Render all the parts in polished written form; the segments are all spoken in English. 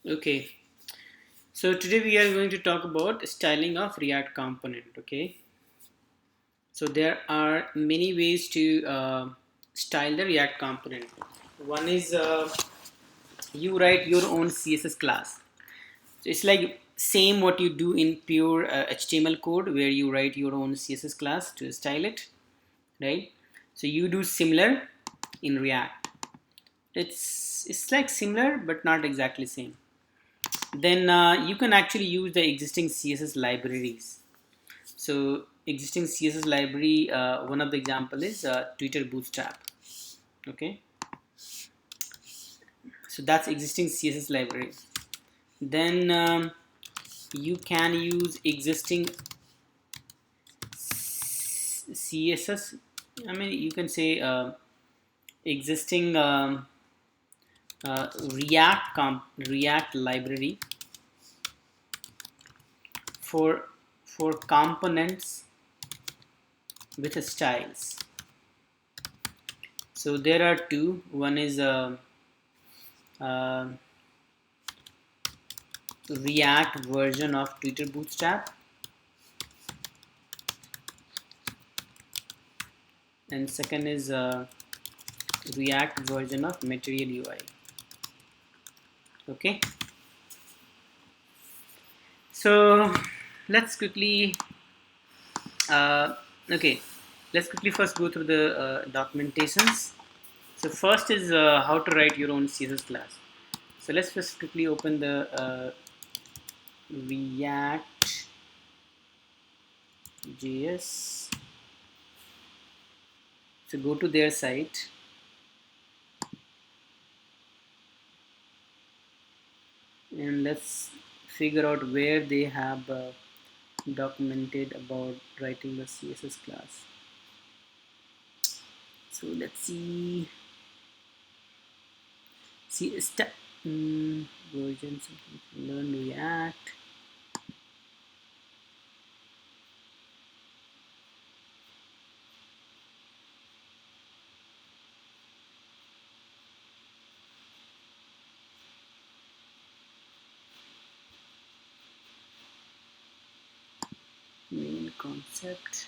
Okay, so today we are going to talk about styling of React component. Okay, so there are many ways to style the React component. One is you write your own CSS class. So it's like same what you do in pure HTML code where you write your own CSS class to style it, right? So you do similar in React. It's like similar but not exactly same. Then you can actually use the existing CSS libraries. So existing CSS library, one of the example is Twitter Bootstrap. Okay, so that's existing CSS library. Then you can use existing CSS. I mean, you can say existing React library for components with styles. So there are two. One is uh, React version of Twitter Bootstrap, and second is React version of Material UI. Okay, so let's quickly uh, okay, let's quickly first go through the documentations. So first is how to write your own CSS class. So let's first quickly open the React JS. So go to their site, and let's figure out where they have documented about writing the CSS class. So let's see. See step versions. Learn React. Main concept.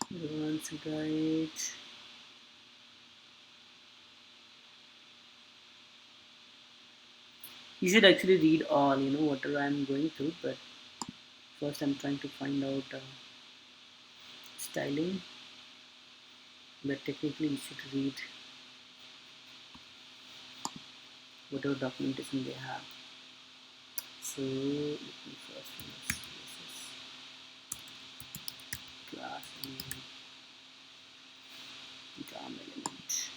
Advanced guide. You should actually read all, whatever I'm going through, but first I'm trying to find out styling, but technically you should read whatever documentation they have. So let me first do CSS class and DOM element.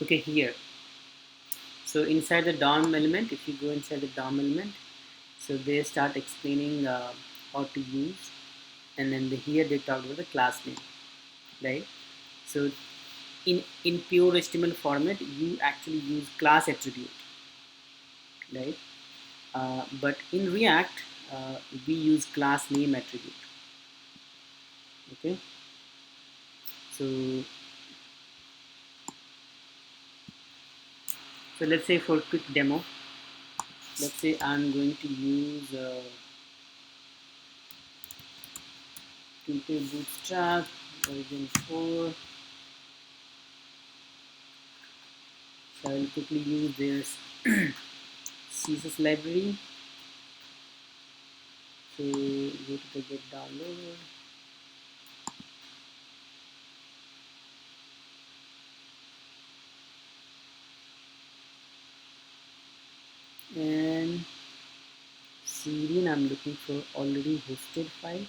Okay, here. So inside the DOM element, if you go inside the DOM element, so they start explaining how to use, and then here they talk about the class name, right? So in pure HTML format, you actually use class attribute, right? But in React, we use class name attribute. Okay, so let's say for quick demo, let's say I'm going to use Twitter Bootstrap version 4. So I will quickly use this CSS library. So go to the get download. And Syrian I'm looking for already hosted file.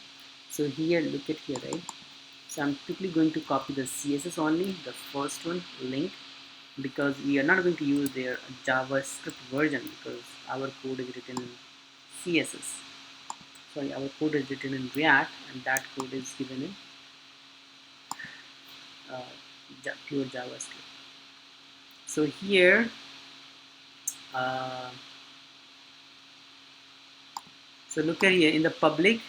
So here, look at here, right? So I'm quickly going to copy the CSS only, the first one link, because we are not going to use their JavaScript version because our code is written in CSS. Sorry, our code is written in React, and that code is given in uh, pure JavaScript. So here, uh, so look at here in the public.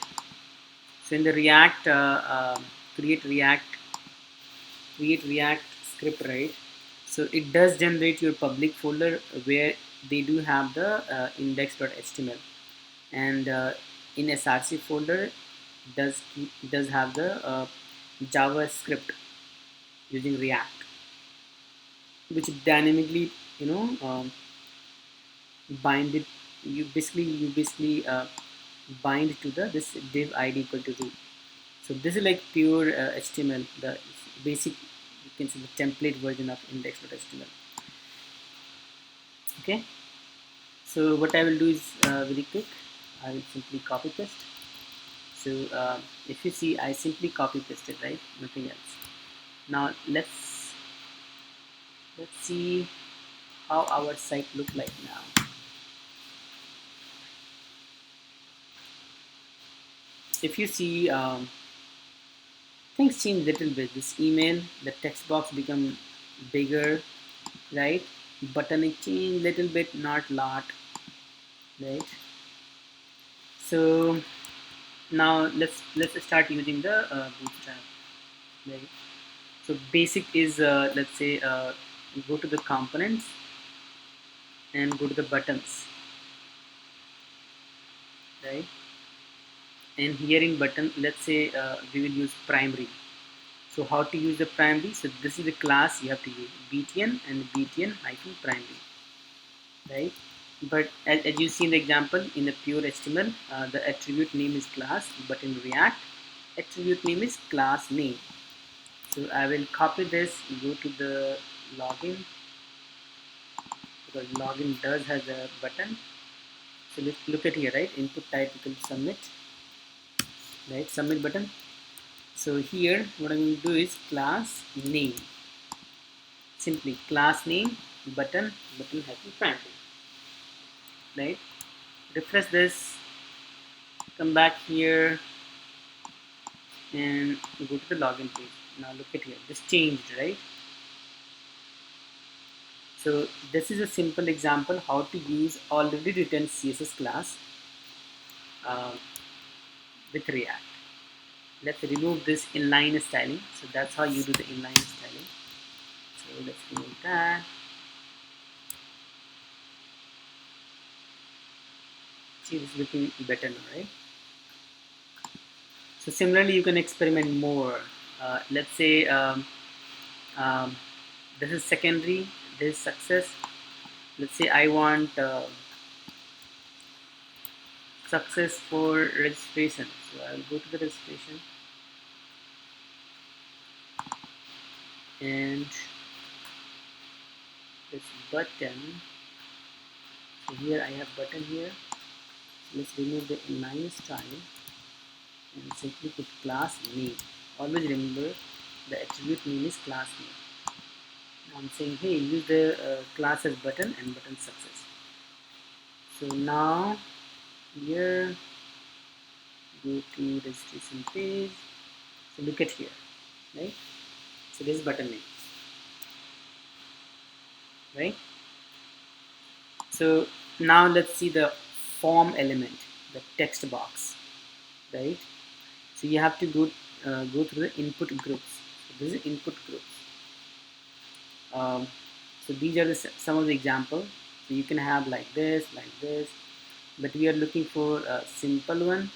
So in the React, create React, script, right? So it does generate your public folder where they do have the index.html, and in src folder does have the JavaScript using React, which dynamically, you know, bind it. You basically bind to the this div id equal to root. So this is like pure HTML, the basic, you can see the template version of index.html. Okay, so what I will do is very quick. I will simply copy paste. So if you see, I simply copy pasted, right? Nothing else. Now let's see how our site look like now. If you see, things change little bit. This email, the text box become bigger, right? Button it change little bit, not lot, right? So now let's start using the bootstrap, right? So basic is, let's say, go to the components and go to the buttons, right? And here in button, let's say we will use primary. So how to use the primary? So this is the class you have to use, btn and btn hyphen primary, right? But as you see in the example, in the pure HTML, the attribute name is class, but in React, attribute name is class name. So I will copy this, go to the login, because login does has a button. So let's look at here, right? Input type equal submit, right? Submit button. So here, what I'm going to do is class name, simply class name button hyphen primary, right? Refresh this, come back here, and go to the login page. Now look at here, this changed, right? So this is a simple example how to use already written CSS class uh, with React. Let's remove this inline styling. So that's how you do the inline styling. So let's remove that. See, this is looking better now, right? So similarly, you can experiment more. Let's say um, this is secondary, this is success. Let's say I want success for registration. So I'll go to the registration and this button. So here I have button here. Let's remove the inline style and simply put class name. Always remember the attribute name is class name. Now I'm saying, hey, use the class as button and button success. So now here, go to registration page. So look at here, right? So this is button name, right? So now let's see the form element, the text box, right? So you have to go through the input groups. So this is input groups. Um, so these are some of the examples. So you can have like this, but we are looking for a simple one,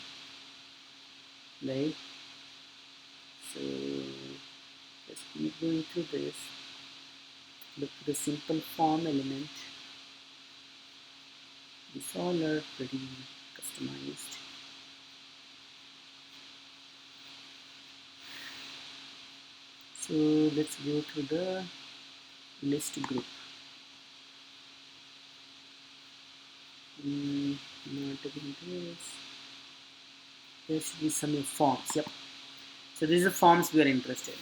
right? So let's keep going through this. Look for the simple form element. These all are pretty customized. So let's go to the list group. Not doing this. There should be some forms. Yep. So these are forms we are interested in.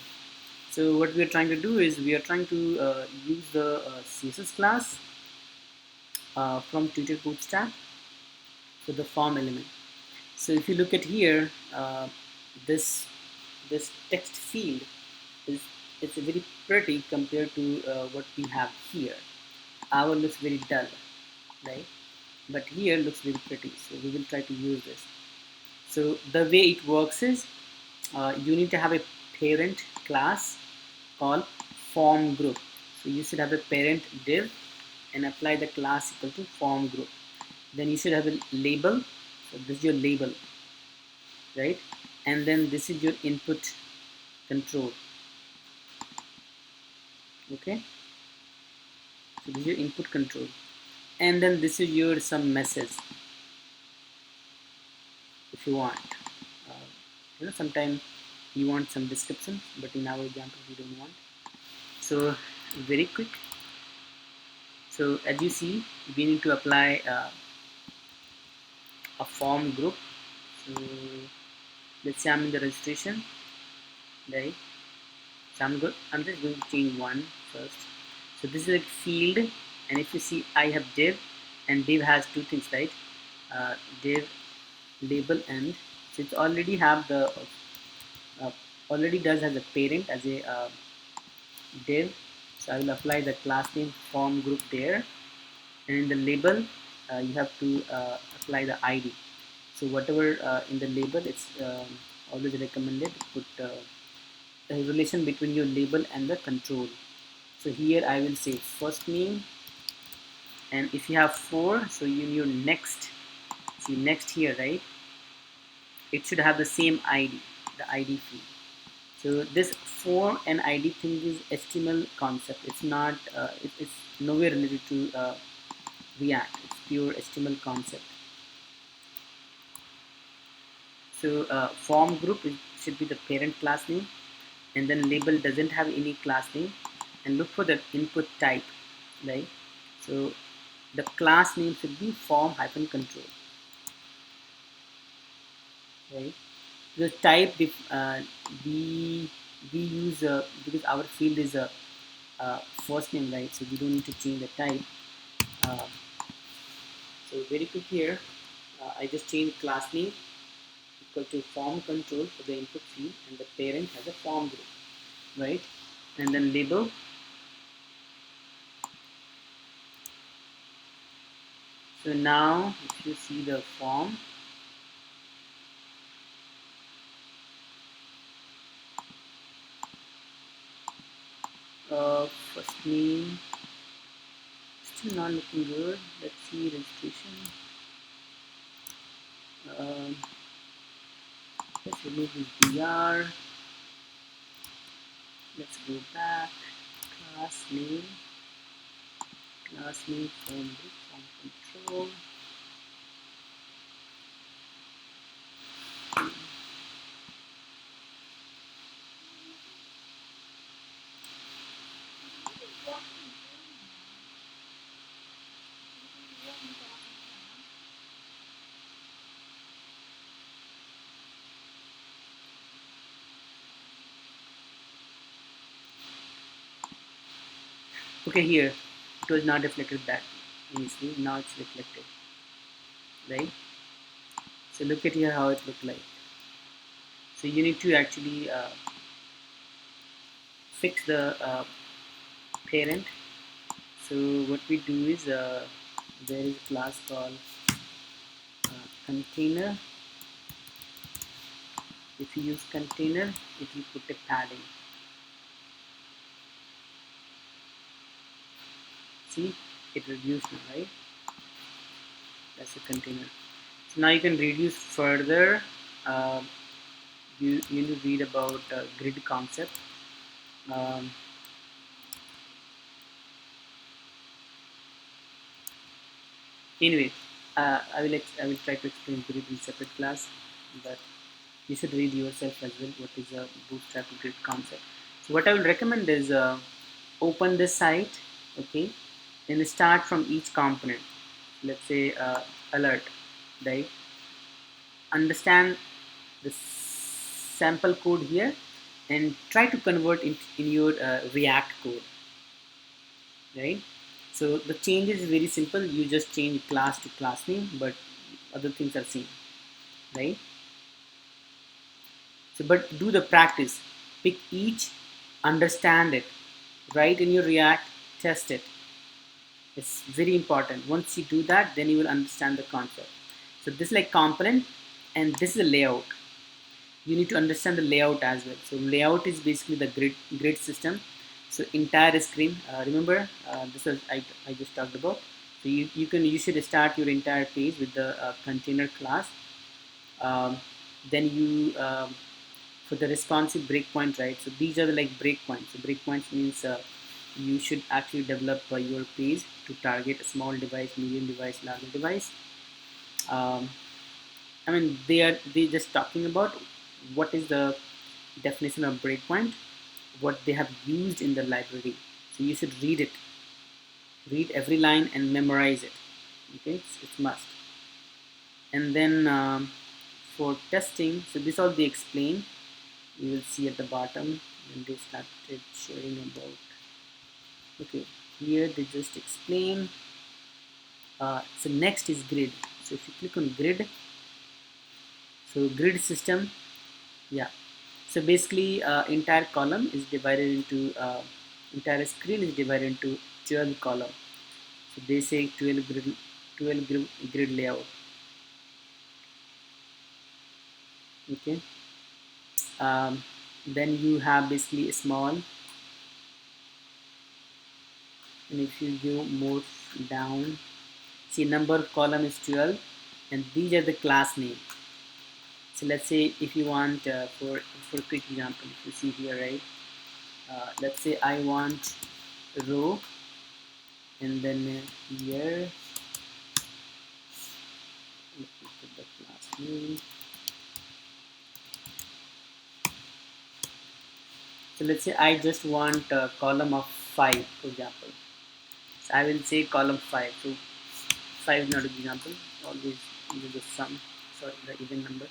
So what we are trying to do is we are trying to use the CSS class from Twitter Bootstrap for the form element. So if you look at here, this text field is it's very pretty compared to what we have here. Our looks very dull, right? But here looks very pretty, so we will try to use this. So the way it works is you need to have a parent class called form group. So you should have a parent div and apply the class equal to form group. Then you should have a label. So this is your label, right? And then this is your input control. Okay, so this is your input control, and then this is your some message if you want. Uh, sometimes you want some description, but in our example we don't want. So very quick. So as you see, we need to apply a form group. So let's say I'm in the registration, right? So I'm just going to change one first. So this is like field, and if you see, I have div, and div has two things, right? Div label end. So it already have the uh, already does has a parent as a div. So I will apply the class name form group there, and in the label you have to apply the ID. So whatever in the label, it's always recommended to put the relation between your label and the control. So here I will say first name, and if you have 4, so in your next, see next here, right? It should have the same ID, the ID field. So this form and ID thing is HTML concept. It's not. It's nowhere related to React. It's pure HTML concept. So form group should be the parent class name, and then label doesn't have any class name, and look for the input type, right? So the class name should be form hyphen control, right? The type we use because our field is a first name, right? So we don't need to change the type. Uh, so very quick here, I just changed class name equal to form control for the input field, and the parent has a form group, right? And then label. So now if you see the form, first name still not looking good. Let's see registration. Um, let's remove this BR. Let's go back. Class name, form group, form control. Okay, here it was not reflected that initially. Now it's reflected, right? So look at here how it looked like. So you need to actually fix the parent. So what we do is there is a class called container. If you use container, it will put a padding. See, it reduced now, right? That's a container. So now you can reduce further. Uh, you need to read about grid concept. Um, anyway, I will try to explain grid in separate class, but you should read yourself as well what is a bootstrap grid concept. So what I will recommend is open this site, okay, and start from each component. Let's say alert, right? Understand the sample code here and try to convert it in your React code, right? So the change is very simple. You just change class to class name, but other things are same, right? So, but do the practice. Pick each understand it, write in your React, test it. It's very important. Once you do that, then you will understand the concept. So this is like component, and this is a layout. You need to understand the layout as well. So layout is basically the grid system. So entire screen. Remember, this was I just talked about. So you should start your entire page with the container class. Um, then you for the responsive breakpoint, right? So these are the like breakpoints. So breakpoints means you should actually develop your page to target a small device, medium device, larger device. Um, I mean, they just talking about what is the definition of breakpoint, what they have used in the library. So you should read every line and memorize it. Okay, it's must. And then for testing, so this all they explain. You will see at the bottom when they started sharing about. Okay, here they just explain. So next is grid. So if you click on grid, so grid system, yeah. So basically, entire column is divided into entire screen is divided into 12 column. So they say 12 grid layout. Okay. Then you have basically a small, and if you go more down, see number of column is 12, and these are the class name. So let's say if you want for a quick example, if you see here, right? Let's say I want row, and then here let me put the class name. So let's say I just want a column of 5, for example. So I will say column 5. So 5 is not an example. Always use the sum, sorry, the even number.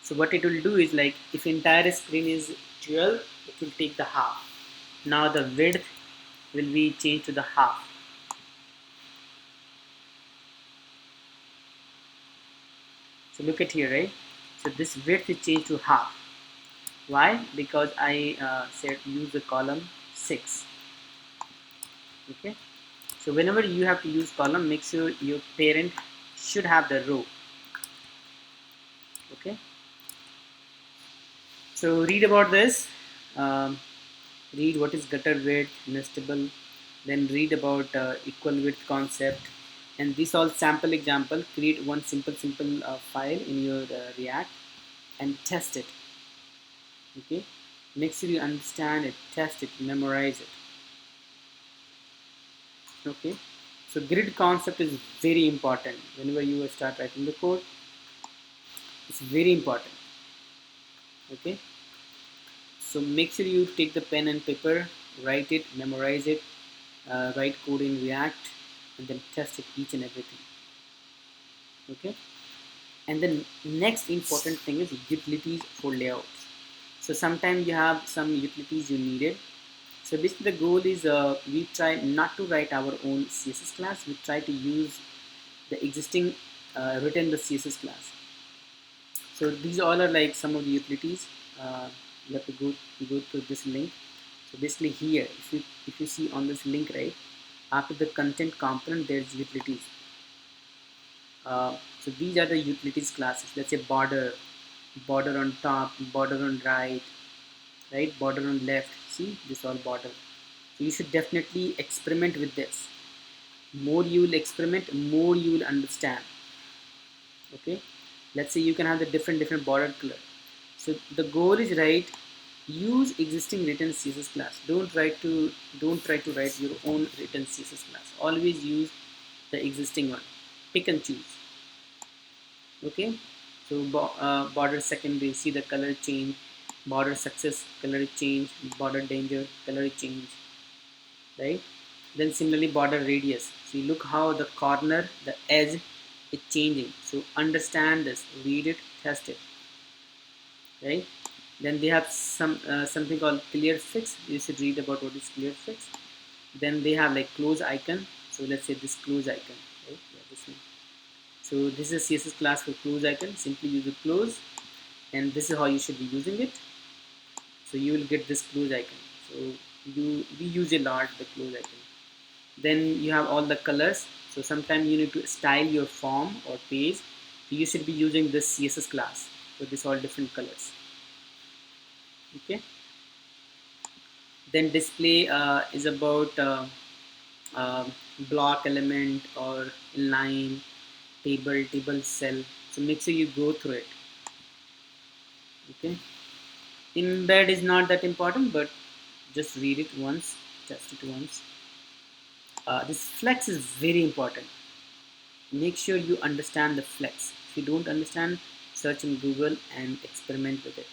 So what it will do is, like, if entire screen is 12, it will take the half. Now the width will be changed to the half. So look at here, right? So this width is changed to half. Why? Because I said use the column 6. Okay. So whenever you have to use column, make sure your parent should have the row. Okay. So read about this. Um, read what is gutter width, nestable. Then read about equal width concept. And this all sample example. Create one simple file in your React and test it. Okay. Make sure you understand it, test it, memorize it. Okay. So grid concept is very important whenever you start writing the code. It's very important. Okay. So make sure you take the pen and paper, write it, memorize it, write code in React, and then test it each and everything. Okay. And then next important thing is utilities for layouts. So sometimes you have some utilities you needed. So basically the goal is we try not to write our own CSS class. We try to use the existing written the CSS class. So these all are like some of the utilities. You have to go to this link. So basically here, if you see on this link, right, after the content component, there's utilities. So these are the utilities classes. Let's say border on top, border on right, border on left. See, this all border. So you should definitely experiment with this. More you will experiment, more you will understand. Okay. Let's say you can have the different border color. So the goal is, right, use existing written CSS class. Don't try to write your own written CSS class. Always use the existing one. Pick and choose. Okay. So border secondary, see the color change. Border success, color change. Border danger, color change. Right. Then similarly border radius. See, look how the corner, the edge is changing. So understand this, read it, test it. Right. Then they have something called clear fix. You should read about what is clear fix. Then they have like close icon. So let's say this close icon, right? Yeah, this one. So this is a CSS class for close icon. Simply use the close, and this is how you should be using it. So you will get this close icon. So we use a lot the close icon. Then you have all the colors. So sometimes you need to style your form or page. You should be using this CSS class. So this all different colors. Okay. Then display is about uh, block element or inline table cell. So make sure you go through it. Okay. Embed is not that important, but just read it once, test it once. This flex is very important. Make sure you understand the flex. If you don't understand, search in Google and experiment with it.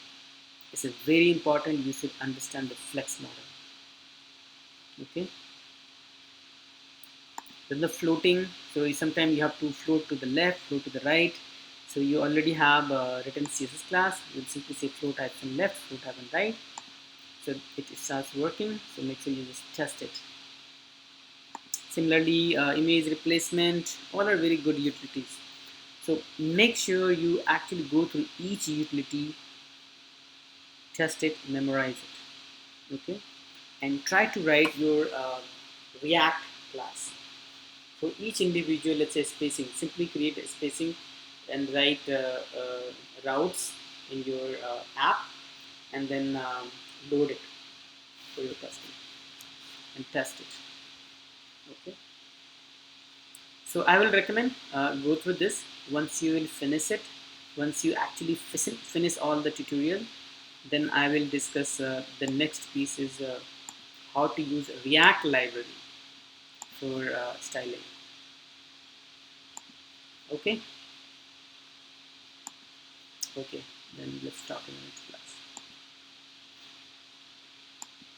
It's a very important. You should understand the flex model. Okay. Then the floating. So sometimes you have to float to the left, float to the right. So you already have a written CSS class. You'll simply say float hyphen left, float hyphen right. So it starts working. So make sure you just test it. Similarly, image replacement, all are very good utilities. So make sure you actually go through each utility, test it, memorize it, okay? And try to write your React class. For each individual, let's say spacing, simply create a spacing and write routes in your app and then load it for your customer and test it, okay? So I will recommend go through this. Once you will finish it, once you actually finish all the tutorial, then I will discuss the next piece is how to use React library for styling. Okay, okay. Then let's talk in the next class.